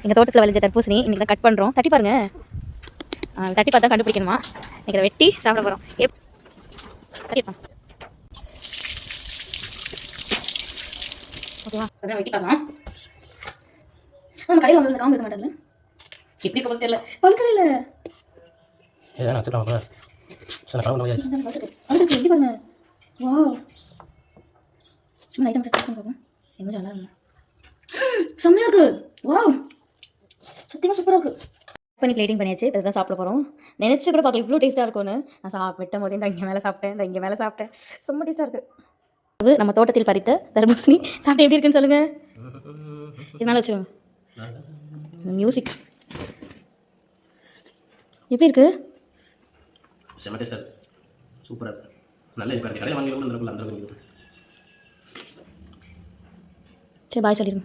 எங்கள் தோட்டத்தில் விளைஞ்ச தர்பூசணி இன்றைக்கி தான் கட் பண்ணுறோம். தட்டி பாருங்க. தட்டி பார்த்தா கண்டுபிடிக்கணுமா? இன்றைக்கி அதை வெட்டி சாப்பிட போகிறோம். ஓகேவா? அதான் வெட்டி பார்க்கலாம். நம்ம கடையில் வந்து காம்பு எடுக்க மாட்டாங்கல்ல, எப்படி இருக்க தெரியல. பழுக்கவே இல்லை. எப்படி பாருங்க. வா, சும்மா ஐட்டம் டேஸ்ட் பார்ப்போம். எங்கே நல்லா இல்லை, செம்மையாக இருக்குது. வா, சத்தியமாக சூப்பராக இருக்குது. பண்ணி பிளேட்டிங் பண்ணியாச்சு. இப்போ தான் சாப்பிட போகிறோம். நினச்சி கூட பார்க்கல இவ்வளோ டேஸ்ட்டாக இருக்கும்னு. நான் வெட்டும் போதே இந்த இங்கே மேலே சாப்பிட்டேன், இந்த இங்கே மேலே சாப்பிட்டேன். செம்ம டேஸ்ட்டாக இருக்குது. நம்ம தோட்டத்தில் பறித்த தர்பூசணி சாப்பிட்டு எப்படி இருக்குன்னு சொல்லுங்கள். இதனால வச்சுக்கோங்க. மியூசிக் எப்படி இருக்கு? செம்ம டேஸ்ட்டாக இருக்குது, சூப்பராக இருக்குது. நல்ல இப்போ கடையில் வாங்கிடுவோம். அந்த அளவுக்கு சரி, பாய் சொல்லிடுங்க.